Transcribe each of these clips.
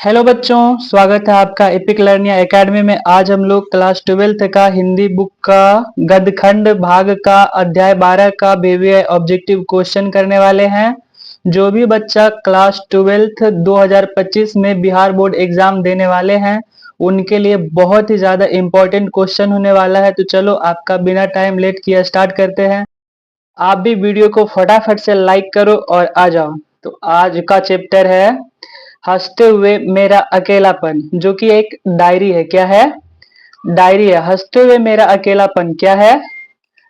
Hello बच्चों, स्वागत है आपका एपिक लर्निंग एकेडमी में। आज हम लोग क्लास 12th का हिंदी बुक का गद्यखंड भाग का अध्याय 12 का बेबी ऑब्जेक्टिव क्वेश्चन करने वाले हैं। जो भी बच्चा क्लास 12th 2025 में बिहार बोर्ड एग्जाम देने वाले हैं उनके लिए बहुत ही ज्यादा इम्पोर्टेंट क्वेश्चन होने वाला है। तो चलो आपका बिना टाइम लेट किए स्टार्ट करते हैं। आप भी वीडियो को फटाफट से लाइक करो और आ जाओ। तो आज का चैप्टर है हंसते हुए मेरा अकेलापन, जो कि एक डायरी है। क्या है? डायरी है। हंसते हुए मेरा अकेलापन क्या है?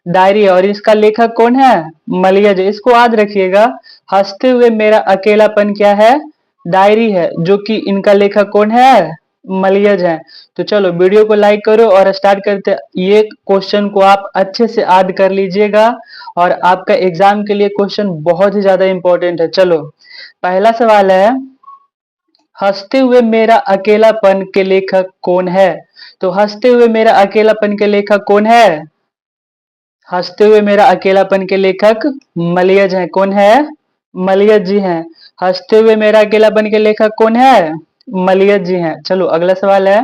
डायरी है। और इसका लेखक कौन है? मलियज। इसको याद रखिएगा। हंसते हुए मेरा अकेलापन क्या है? डायरी है, जो कि इनका लेखक कौन है? मलियज है। तो चलो वीडियो को लाइक करो और स्टार्ट करते हैं। ये क्वेश्चन को आप अच्छे से याद कर लीजिएगा और आपका एग्जाम के लिए क्वेश्चन बहुत ही ज्यादा इंपॉर्टेंट है। चलो पहला सवाल है, हंसते हुए मेरा अकेलापन के लेखक कौन है? तो हंसते हुए मेरा अकेलापन के लेखक कौन है? हंसते हुए मेरा अकेलापन के लेखक मलियज हैं। कौन है? मलियज जी हैं। हंसते हुए मेरा अकेलापन के लेखक कौन है? मलियज जी हैं। चलो अगला सवाल है,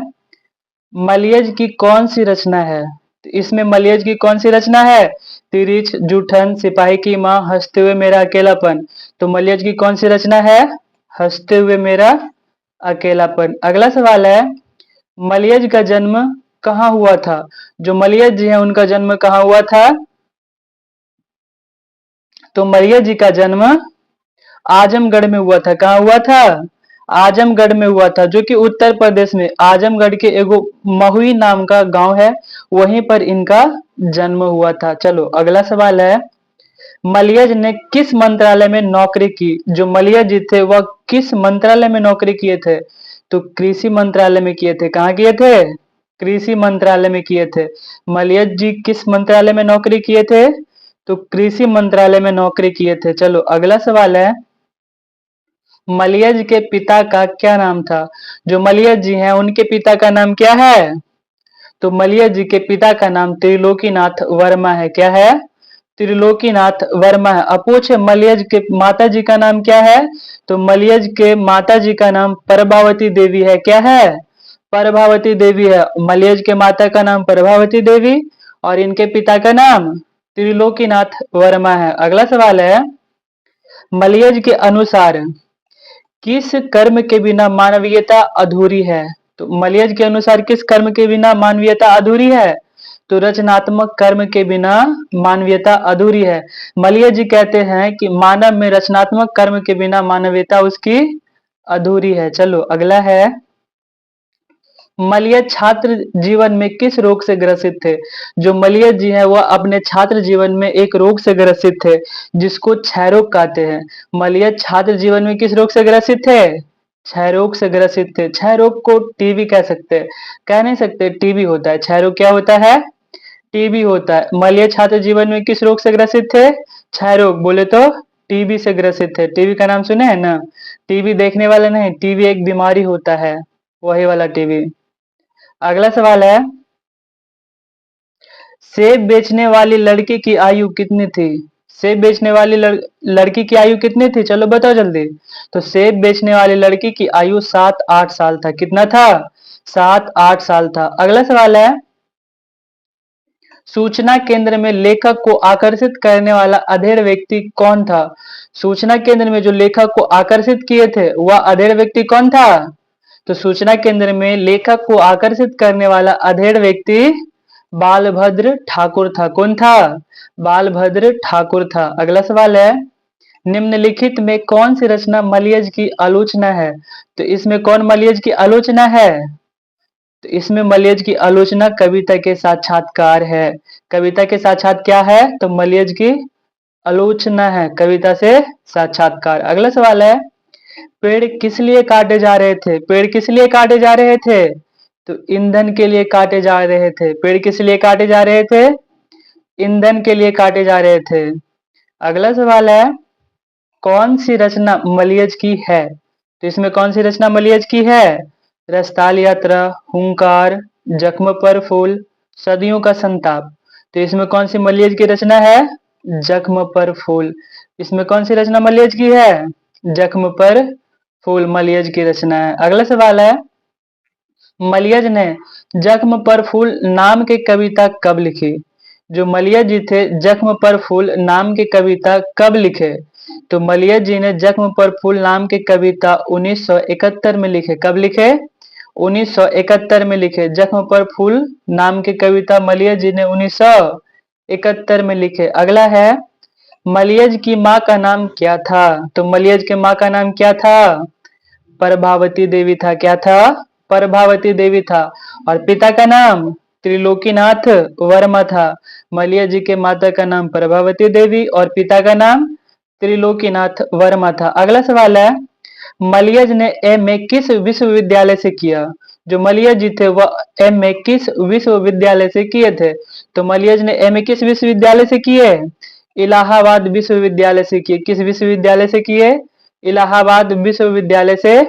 मलियज की कौन सी रचना है? तो इसमें मलियज की कौन सी रचना है? तिरिछ, जूठन, सिपाही की माँ, हंसते हुए मेरा अकेलापन। तो मलियज की कौन सी रचना है? हंसते हुए मेरा अकेलापन। अगला सवाल है, मलियज का जन्म कहाँ हुआ था? जो मलियज जी हैं उनका जन्म कहाँ हुआ था? तो मलियज जी का जन्म आजमगढ़ में हुआ था। कहाँ हुआ था? आजमगढ़ में हुआ था, जो कि उत्तर प्रदेश में आजमगढ़ के एगो महुई नाम का गांव है, वहीं पर इनका जन्म हुआ था। चलो अगला सवाल है, मलियज ने किस मंत्रालय में नौकरी की? जो मलियज जी थे वह किस मंत्रालय में नौकरी किए थे? तो कृषि मंत्रालय में किए थे। कहाँ किए थे? कृषि मंत्रालय में किए थे। मलियज जी किस मंत्रालय में नौकरी किए थे? तो कृषि मंत्रालय में नौकरी किए थे। चलो अगला सवाल है, मलियज के पिता का क्या नाम था? जो मलियज जी हैं उनके पिता का नाम क्या है? तो मलियज जी के पिता का नाम त्रिलोकीनाथ वर्मा है। क्या है? त्रिलोकीनाथ वर्मा है। अब पूछे मलियज के माता जी का नाम क्या है? तो मलियज के माता जी का नाम प्रभावती देवी है। क्या है? प्रभावती देवी है। मलियज के माता का नाम प्रभावती देवी और इनके पिता का नाम त्रिलोकीनाथ वर्मा है। अगला सवाल है, मलियज के अनुसार किस कर्म के बिना मानवीयता अधूरी है? तो मलियज के अनुसार किस कर्म के बिना मानवीयता अधूरी है? तो रचनात्मक कर्म के बिना मानवीयता अधूरी है। मलियज जी कहते हैं कि मानव में रचनात्मक कर्म के बिना मानवीयता उसकी अधूरी है। चलो अगला है, मलियज छात्र जीवन में किस रोग से ग्रसित थे? जो मलियज जी हैं वह अपने छात्र जीवन में एक रोग से ग्रसित थे, जिसको क्षय रोग कहते हैं। मलियज छात्र जीवन में किस रोग से ग्रसित थे? क्षय रोग से ग्रसित थे। क्षय रोग को टीबी कह सकते हैं? कह नहीं सकते, टीबी होता है। क्षय रोग क्या होता है? टीबी होता है। मलियज छात्र जीवन में किस रोग से ग्रसित थे? क्षय रोग। बोले तो टीबी से ग्रसित थे। टीबी का नाम सुने हैं ना? टीबी देखने वाला नहीं, टीबी एक बीमारी होता है, वही वाला टीबी। अगला सवाल है, सेब बेचने वाली लड़की की आयु कितनी थी? सेब बेचने वाली लड़की की आयु कितनी थी? चलो बताओ जल्दी। तो सेब बेचने वाली लड़की की आयु 7-8 साल था। कितना था? 7-8 साल था। अगला सवाल है, सूचना केंद्र में लेखक को आकर्षित करने वाला अधेड़ व्यक्ति कौन था? सूचना केंद्र में जो लेखक को आकर्षित किए थे वह अधेड़ व्यक्ति कौन था? तो सूचना केंद्र में लेखक को आकर्षित करने वाला अधेड़ व्यक्ति बालभद्र ठाकुर था। कौन था? बालभद्र ठाकुर था। अगला सवाल है, निम्नलिखित में कौन सी रचना मलियज की आलोचना है? तो इसमें कौन मलियज की आलोचना है? तो इसमें मलियज की आलोचना कविता के साक्षात्कार है। कविता के साक्षात क्या है? तो मलियज की आलोचना है, कविता से साक्षात्कार। अगला सवाल है, पेड़ किस लिए काटे जा रहे थे? पेड़ किस लिए काटे जा रहे थे? तो ईंधन के लिए काटे जा रहे थे। पेड़ किस लिए काटे जा रहे थे? ईंधन के लिए काटे जा रहे थे। अगला सवाल है, कौन सी रचना मलियज की है? तो इसमें कौन सी रचना मलियज की है? रसताल यात्रा, हुंकार, जख्म पर फूल, सदियों का संताप। तो इसमें कौन सी मलियज की रचना है? जख्म पर फूल। इसमें कौन सी रचना मलियज की है? जख्म पर फूल मलियज की रचना है। अगला सवाल है, मलियज ने जख्म पर फूल नाम की कविता कब लिखी? जो मलियज जी थे, जख्म पर फूल नाम की कविता कब लिखे? तो मलियज जी ने जख्म पर फूल नाम की कविता 1971 में लिखे। कब लिखे? 1971 में लिखे। जख्म पर फूल नाम की कविता मलियज जी ने 1971 में लिखे। अगला है, मलियज की माँ का नाम क्या था? तो मलियज के माँ का नाम क्या था? प्रभावती देवी था। क्या था? प्रभावती देवी था। और पिता का नाम त्रिलोकीनाथ वर्मा था। मलियज जी के माता का नाम प्रभावती देवी और पिता का नाम त्रिलोकीनाथ वर्मा था। अगला सवाल है, मलियज ने एमए किस विश्वविद्यालय से किया? जो मलियज जी थे वह एमए किस विश्वविद्यालय से किए थे? तो मलियज ने एमए किस विश्वविद्यालय से किए? इलाहाबाद विश्वविद्यालय से किए। किस विश्वविद्यालय से किए? इलाहाबाद विश्वविद्यालय से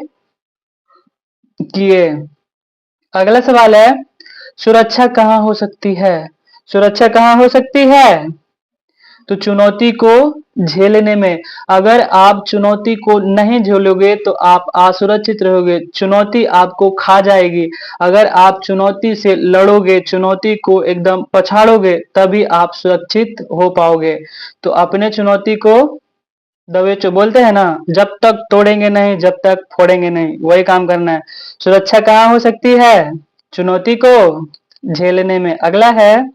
किए। अगला सवाल है, सुरक्षा कहाँ हो सकती है? सुरक्षा कहाँ हो सकती है? तो चुनौती को झेलने में। अगर आप चुनौती को नहीं झेलोगे तो आप असुरक्षित रहोगे, चुनौती आपको खा जाएगी। अगर आप चुनौती से लड़ोगे, चुनौती को एकदम पछाड़ोगे, तभी आप सुरक्षित हो पाओगे। तो अपने चुनौती को दबेचो, बोलते हैं ना, जब तक तोड़ेंगे नहीं जब तक फोड़ेंगे नहीं, वही काम करना है। सुरक्षा कहाँ हो सकती है? चुनौती को झेलने में। अगला है,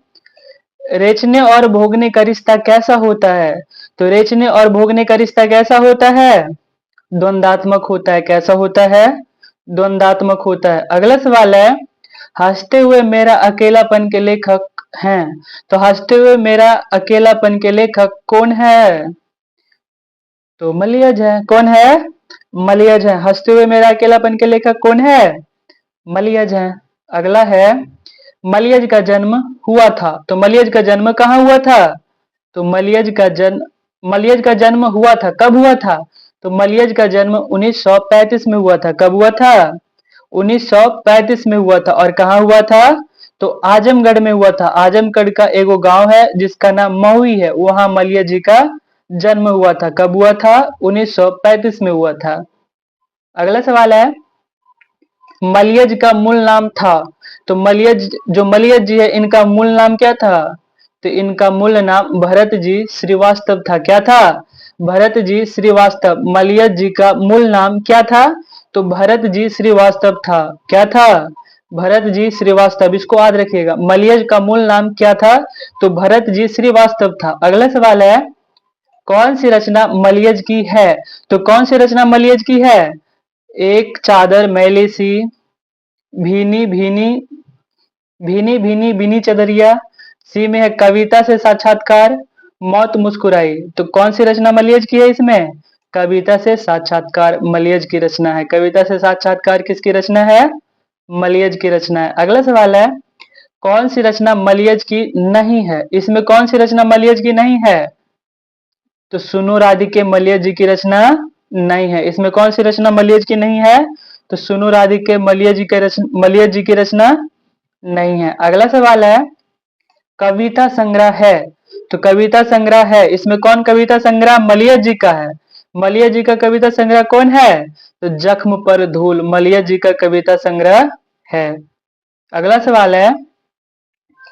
रेचने और भोगने का रिश्ता कैसा होता है? तो रेचने और भोगने का रिश्ता कैसा होता है? द्वंदात्मक होता है। कैसा होता है? द्वंदात्मक होता है। अगला सवाल है, हंसते हुए मेरा अकेलापन के लेखक हैं। तो हंसते हुए मेरा अकेलापन के लेखक कौन है? तो मलियज है। कौन है? मलियज है। हंसते हुए मेरा अकेलापन के लेखक कौन है? मलियज है। अगला है, मलियज का जन्म हुआ था। तो मलियज का जन्म कहाँ हुआ था? तो मलियज का जन्म हुआ था। कब हुआ था? तो मलियज का जन्म 1935 में हुआ था। कब हुआ था? 1935 में हुआ था। और कहाँ हुआ था? तो आजमगढ़ में हुआ था। आजमगढ़ का एगो गांव है जिसका नाम महुई है, वहां मलियज जी का जन्म हुआ था। कब हुआ था? 1935 में हुआ था। अगला सवाल है, मलियज का मूल नाम था। तो मलियज जी है, इनका मूल नाम क्या था? तो इनका मूल नाम भरत जी श्रीवास्तव था। क्या था? भरत जी श्रीवास्तव। मलियज जी का मूल नाम क्या था? तो भरत जी श्रीवास्तव था। क्या था? भरत जी श्रीवास्तव। इसको याद रखिएगा, मलियज का मूल नाम क्या था? तो भरत जी श्रीवास्तव था। अगला सवाल है, कौन सी रचना मलियज की है? तो कौन सी रचना मलियज की है? एक चादर मैली सी, भीनी भीनी भीनी भीनी भीनी चदरिया, सी में है कविता से साक्षात्कार, मौत मुस्कुराई। तो कौन सी रचना मलियज की है इसमें? कविता से साक्षात्कार मलियज की रचना है। कविता से साक्षात्कार किसकी रचना है? मलियज की रचना है। अगला सवाल है, कौन सी रचना मलियज की नहीं है? इसमें कौन सी रचना मलियज की नहीं है? तो सुनो राधिके मलियज जी की रचना नहीं है। इसमें कौन सी रचना मलियज की नहीं है? तो सुनो राधिके मलियज जी की रचना नहीं है। अगला सवाल है, कविता संग्रह है। तो कविता संग्रह है, इसमें कौन कविता संग्रह मलियज जी का है? मलियज जी का कविता संग्रह कौन है? तो जख्म पर धूल मलियज जी का कविता संग्रह है। अगला सवाल है,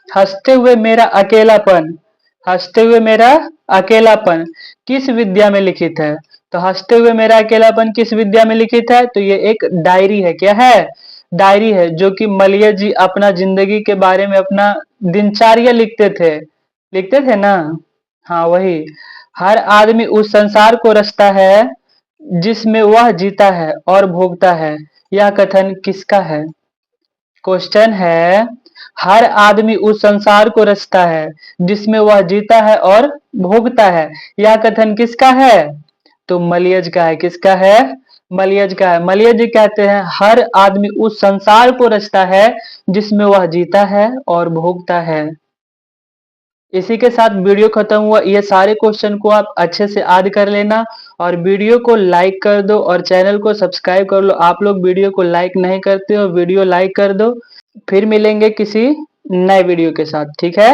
हंसते हुए मेरा अकेलापन, हंसते हुए मेरा अकेलापन किस विद्या में लिखित है? तो हंसते हुए मेरा अकेलापन किस विद्या में लिखित है? तो ये एक डायरी है। क्या है? डायरी है, जो कि मलियज जी अपना जिंदगी के बारे में, अपना दिनचर्या लिखते थे ना। हाँ वही। हर आदमी उस संसार को रचता है जिसमें वह जीता है और भोगता है, यह कथन किसका है? क्वेश्चन है, हर आदमी उस संसार को रचता है जिसमें वह जीता है और भोगता है, यह कथन किसका है? तो मलियज का है। किसका है? मलियज का है। मलियज जी कहते हैं हर आदमी उस संसार को रचता है जिसमें वह जीता है और भोगता है। इसी के साथ वीडियो खत्म हुआ। ये सारे क्वेश्चन को आप अच्छे से याद कर लेना और वीडियो को लाइक कर दो और चैनल को सब्सक्राइब कर लो। आप लोग वीडियो को लाइक नहीं करते हो, वीडियो लाइक कर दो। फिर मिलेंगे किसी नए वीडियो के साथ, ठीक है।